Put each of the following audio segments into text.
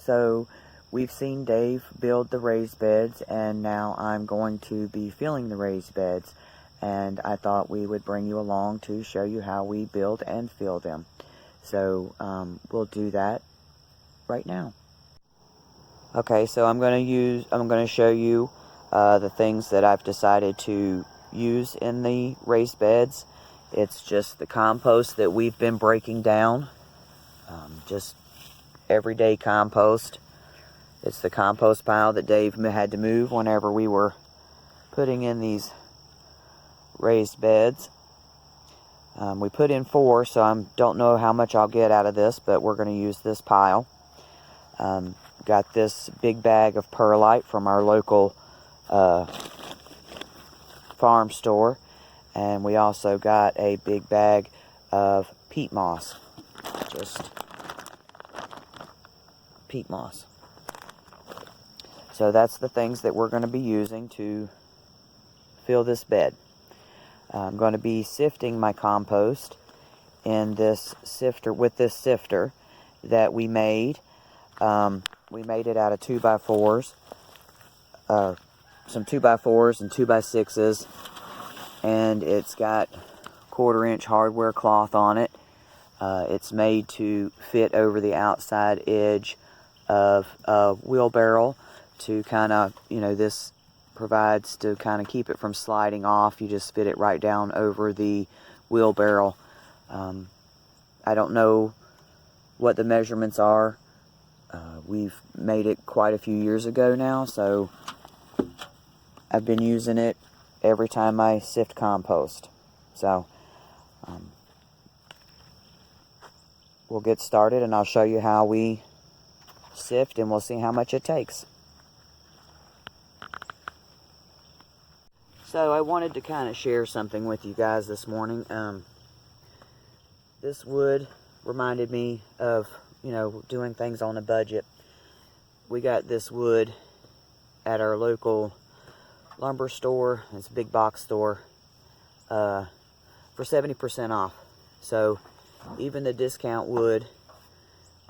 So we've seen Dave build the raised beds, and now I'm going to be filling the raised beds. And I thought we would bring you along to show you how we build and fill them. So we'll do that right now. Okay, so I'm going to show you the things that I've decided to use in the raised beds. It's just the compost that we've been breaking down, just everyday compost. It's the compost pile that Dave had to move whenever we were putting in these raised beds. We put in 4, so I don't know how much I'll get out of this, but we're going to use this pile. Got this big bag of perlite from our local farm store, and we also got a big bag of peat moss, just peat moss. So that's the things that we're going to be using to fill this bed. I'm going to be sifting my compost in this sifter, with this sifter that we made. We made it out of 2x4s, some 2x4s and 2x6s, and it's got 1/4-inch hardware cloth on it. It's made to fit over the outside edge of a wheelbarrow to kind of, this provides to kind of keep it from sliding off. You just fit it right down over the wheelbarrow. I don't know what the measurements are. We've made it quite a few years ago now, so I've been using it every time I sift compost. So we'll get started, and I'll show you how we sift, and we'll see how much it takes. So I wanted to kind of share something with you guys this morning. This wood reminded me of, doing things on a budget. We got this wood at our local lumber store. It's a big box store, for 70% off. So even the discount wood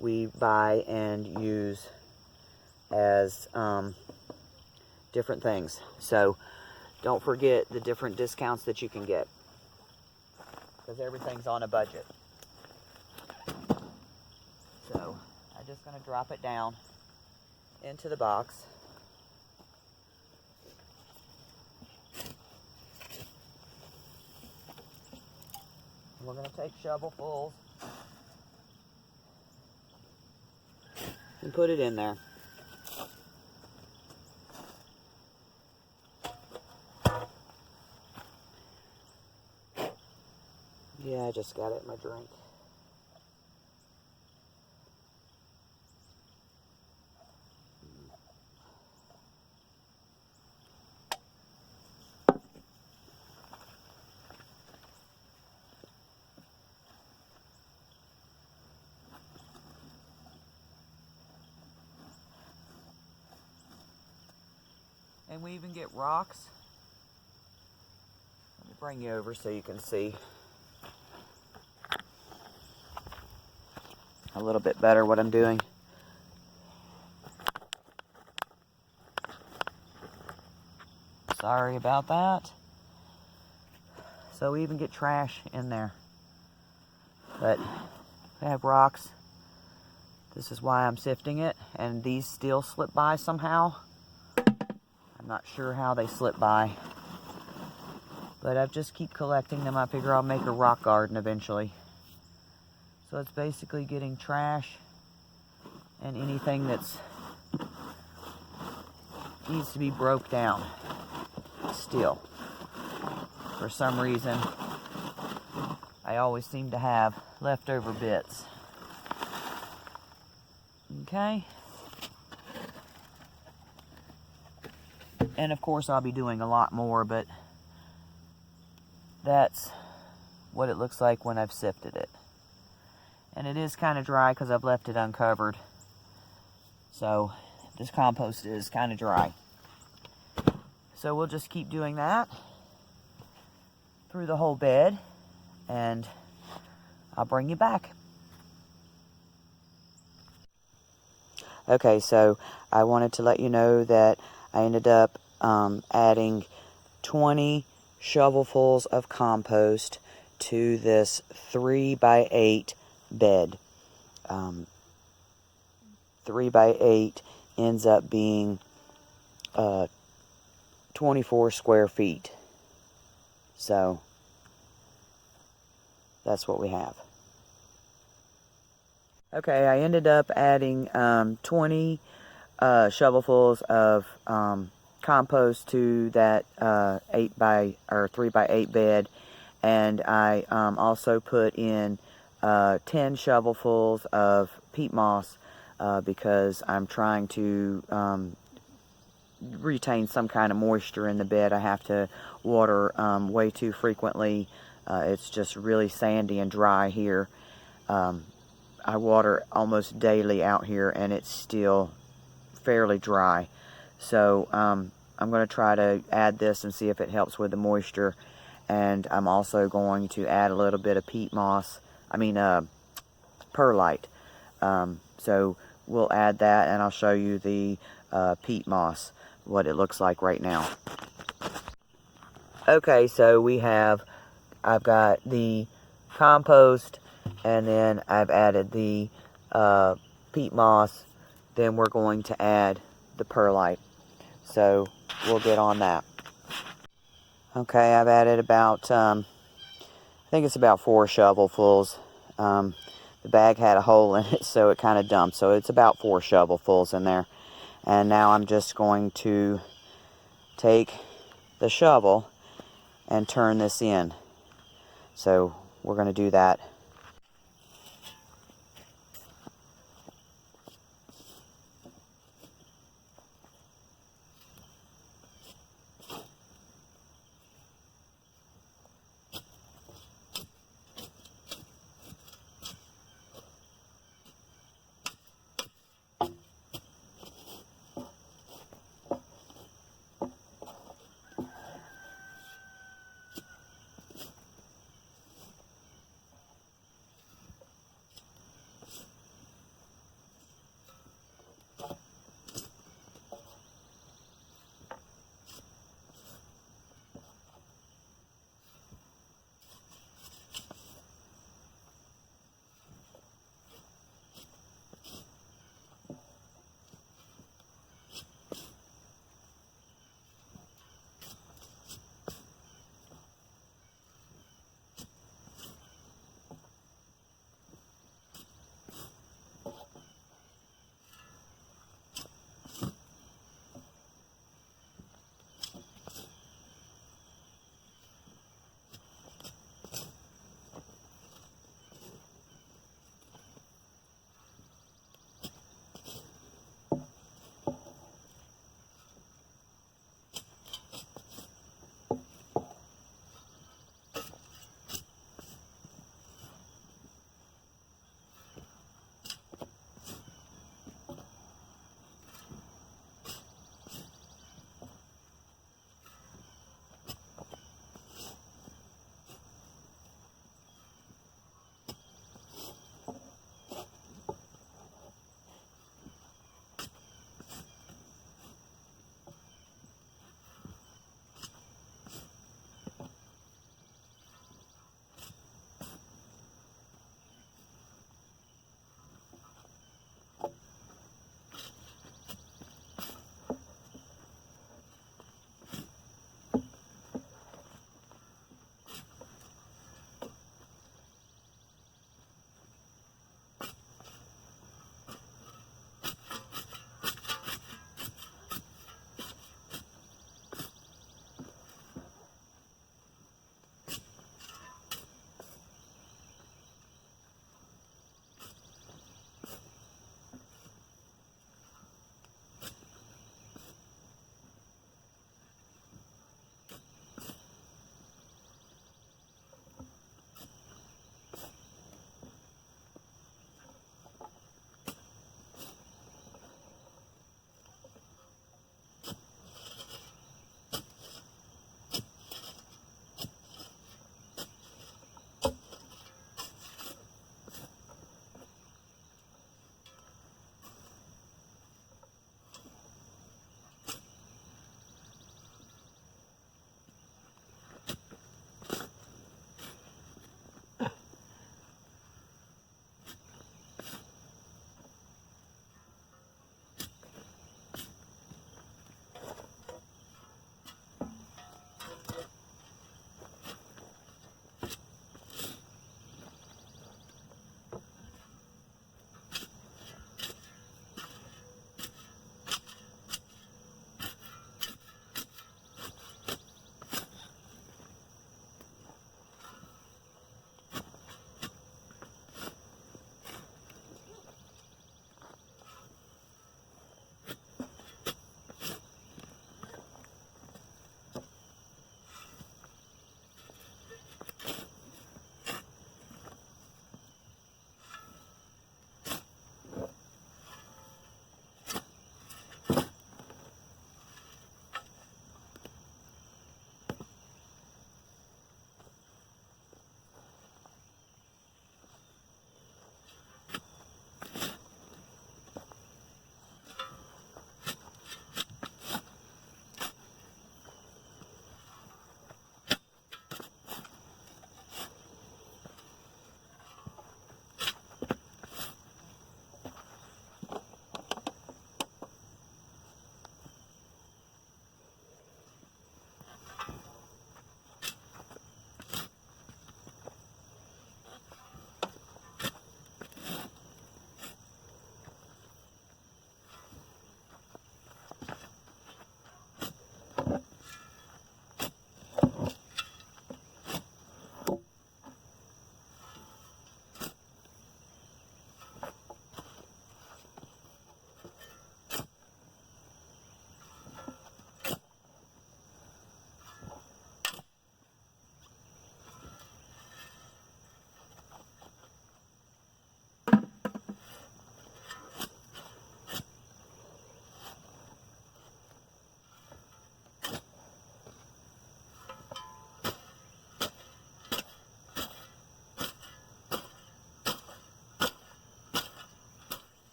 we buy and use as different things. So don't forget the different discounts that you can get, because everything's on a budget. So I'm just going to drop it down into the box. We're going to take shovelfuls and put it in there. Yeah, I just got it in my drink. And we even get rocks. Let me bring you over so you can see a little bit better what I'm doing. Sorry about that. So we even get trash in there. But we have rocks. This is why I'm sifting it. And these still slip by somehow. I'm not sure how they slip by. But I just keep collecting them. I figure I'll make a rock garden eventually. So it's basically getting trash and anything that's needs to be broke down still. For some reason, I always seem to have leftover bits. Okay. And of course I'll be doing a lot more, but that's what it looks like when I've sifted it. And it is kind of dry because I've left it uncovered. So this compost is kind of dry. So we'll just keep doing that through the whole bed, and I'll bring you back. Okay, so I wanted to let you know that I ended up adding 20 shovelfuls of compost to this 3x8 bed. 3x8 ends up being 24 square feet. So that's what we have. Okay, I ended up adding 20 shovelfuls of compost to that 3x8 bed, and I also put in 10 shovelfuls of peat moss because I'm trying to retain some kind of moisture in the bed. I have to water way too frequently. It's just really sandy and dry here. I water almost daily out here, and it's still fairly dry. So I'm going to try to add this and see if it helps with the moisture. And I'm also going to add a little bit of peat moss, perlite. So we'll add that, and I'll show you the peat moss, what it looks like right now. Okay, so I've got the compost, and then I've added the peat moss. Then we're going to add the perlite. So we'll get on that. Okay, I've added about, I think it's about 4 shovelfuls. The bag had a hole in it, so it kind of dumped. So it's about 4 shovelfuls in there. And now I'm just going to take the shovel and turn this in. So we're going to do that.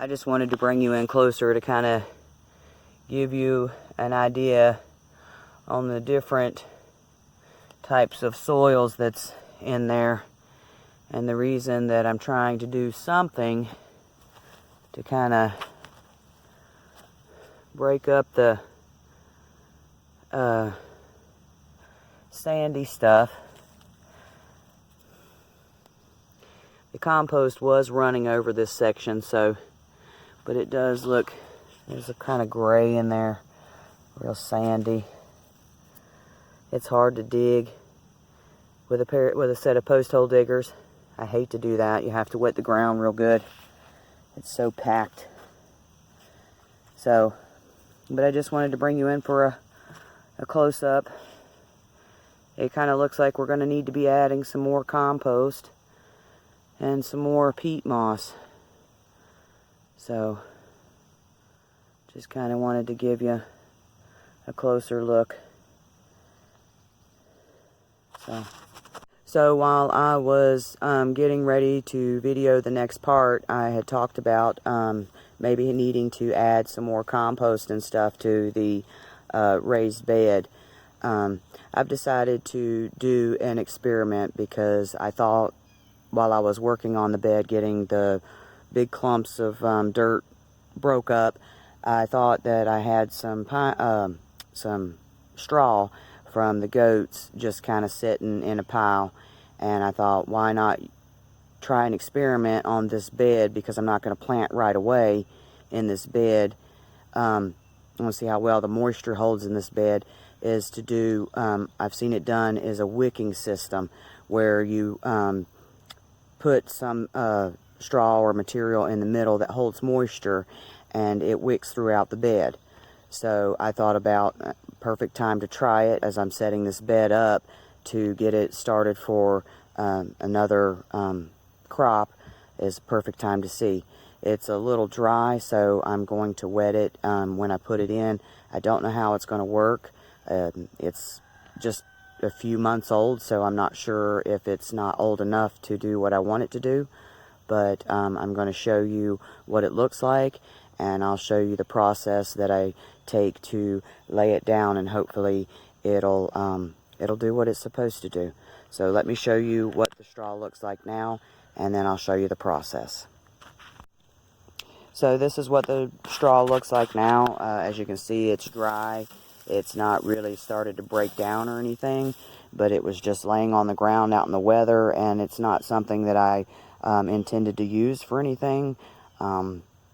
I just wanted to bring you in closer to kind of give you an idea on the different types of soils that's in there, and the reason that I'm trying to do something to kind of break up the sandy stuff. The compost was running over this section, but it does look, there's a kind of gray in there, real sandy. It's hard to dig with a set of post hole diggers. I hate to do that. You have to wet the ground real good. It's so packed. But I just wanted to bring you in for a close-up. It kind of looks like we're going to need to be adding some more compost and some more peat moss. So, just kind of wanted to give you a closer look. So while I was getting ready to video the next part, I had talked about maybe needing to add some more compost and stuff to the raised bed. I've decided to do an experiment because I thought while I was working on the bed, getting the big clumps of dirt broke up, I thought that I had some straw from the goats just kind of sitting in a pile, and I thought, why not try an experiment on this bed, because I'm not going to plant right away in this bed. I want to see how well the moisture holds in this bed, is to do, I've seen it done, is a wicking system where you put some straw or material in the middle that holds moisture, and it wicks throughout the bed. So I thought about perfect time to try it as I'm setting this bed up to get it started for another crop. Is perfect time to see. It's a little dry, so I'm going to wet it when I put it in. I don't know how it's going to work. It's just a few months old, so I'm not sure if it's not old enough to do what I want it to do. But I'm going to show you what it looks like, and I'll show you the process that I take to lay it down, and hopefully it'll do what it's supposed to do. So let me show you what the straw looks like now, and then I'll show you the process. So this is what the straw looks like now. As you can see, it's dry. It's not really started to break down or anything, but it was just laying on the ground out in the weather, and it's not something that I intended to use for anything.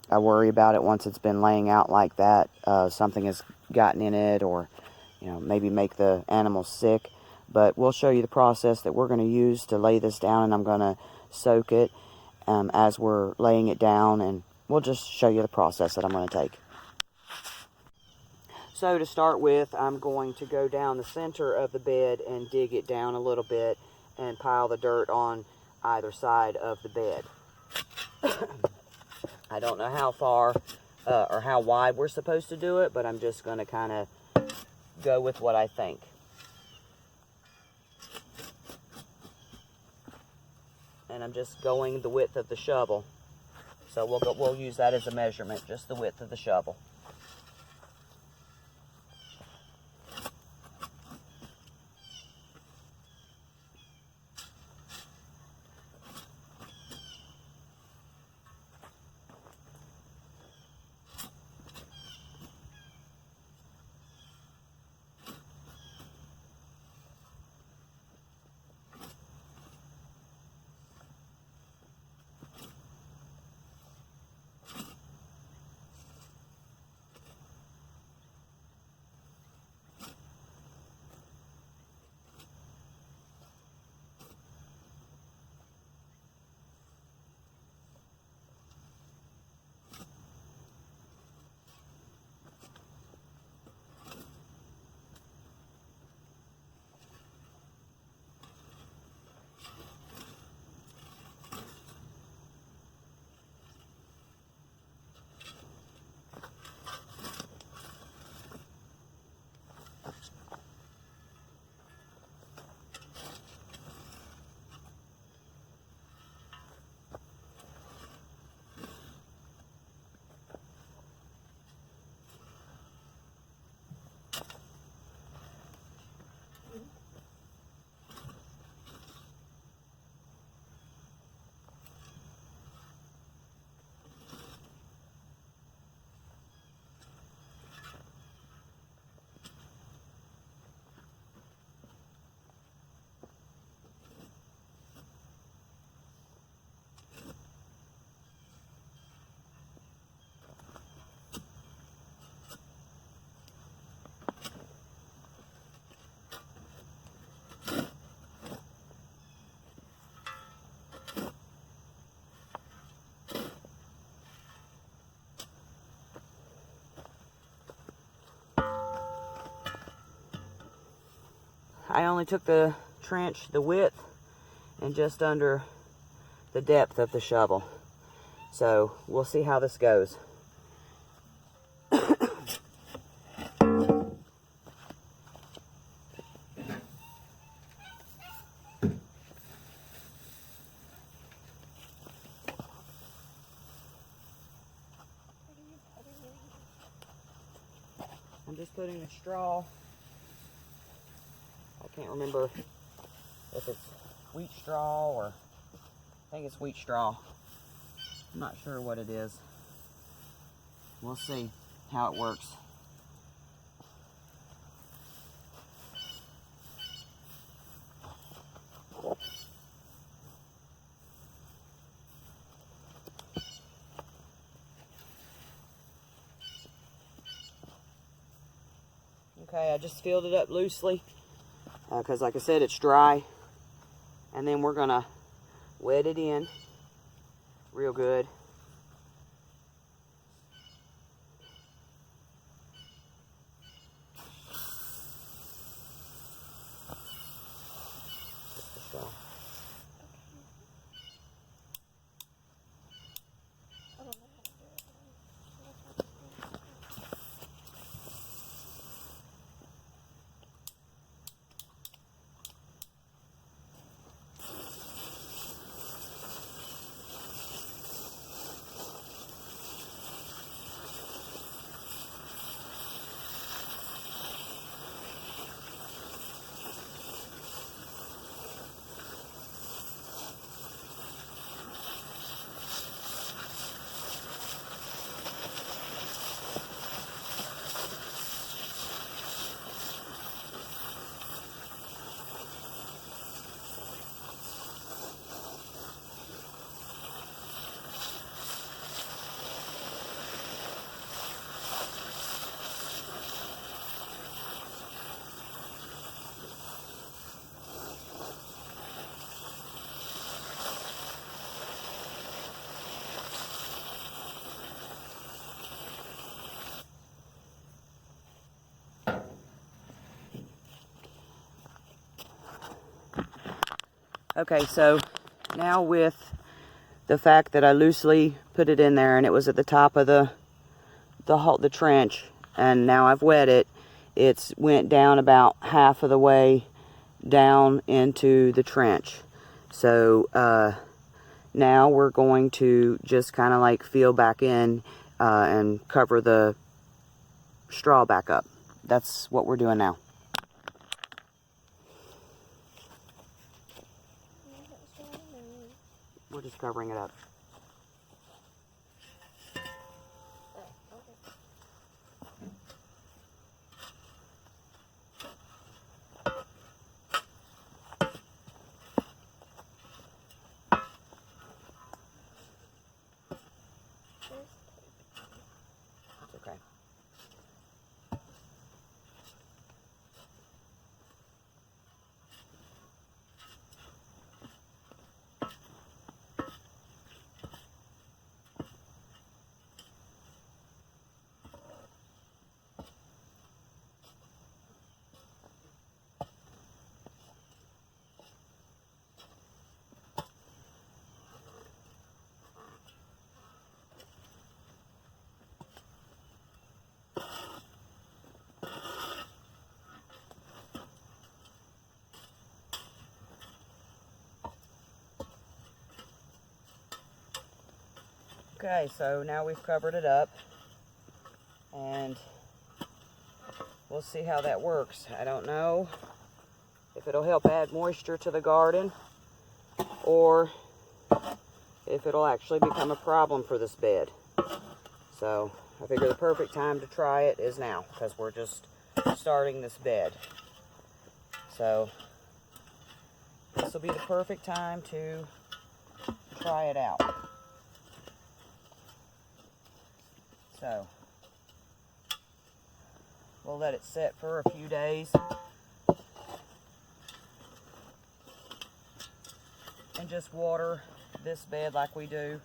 I worry about it once it's been laying out like that. Something has gotten in it, or maybe make the animals sick. But we'll show you the process that we're going to use to lay this down, and I'm going to soak it as we're laying it down, and we'll just show you the process that I'm going to take. So to start with, I'm going to go down the center of the bed and dig it down a little bit and pile the dirt on either side of the bed. I don't know how far or how wide we're supposed to do it, but I'm just going to kind of go with what I think. And I'm just going the width of the shovel. So we'll use that as a measurement, just the width of the shovel. I only took the trench, the width, and just under the depth of the shovel. So we'll see how this goes. I'm just putting the straw. I can't remember if it's wheat straw or I think it's wheat straw. I'm not sure what it is. We'll see how it works. Okay, I just filled it up loosely because like I said, it's dry. And then we're gonna wet it in real good. Okay, so now with the fact that I loosely put it in there and it was at the top of the trench, and now I've wet it, it's went down about half of the way down into the trench. So now we're going to just kind of like fill back in and cover the straw back up. That's what we're doing now. We're just covering it up. It's okay. Okay, so now we've covered it up, and we'll see how that works. I don't know if it'll help add moisture to the garden or if it'll actually become a problem for this bed. So I figure the perfect time to try it is now, because we're just starting this bed. So this will be the perfect time to try it out. So we'll let it sit for a few days and just water this bed like we do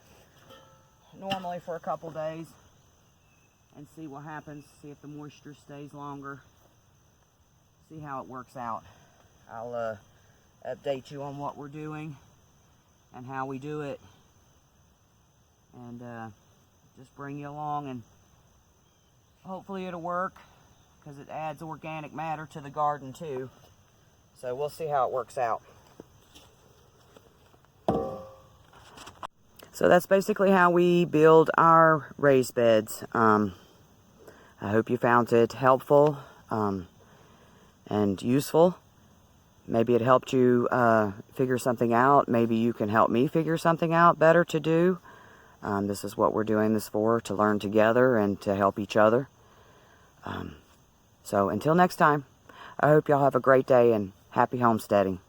normally for a couple days and see what happens, see if the moisture stays longer, see how it works out. I'll update you on what we're doing and how we do it, and just bring you along, and hopefully it'll work, because it adds organic matter to the garden too. So we'll see how it works out. So that's basically how we build our raised beds. I hope you found it helpful and useful. Maybe it helped you figure something out. Maybe you can help me figure something out better to do. This is what we're doing this for, to learn together and to help each other. So until next time, I hope y'all have a great day and happy homesteading.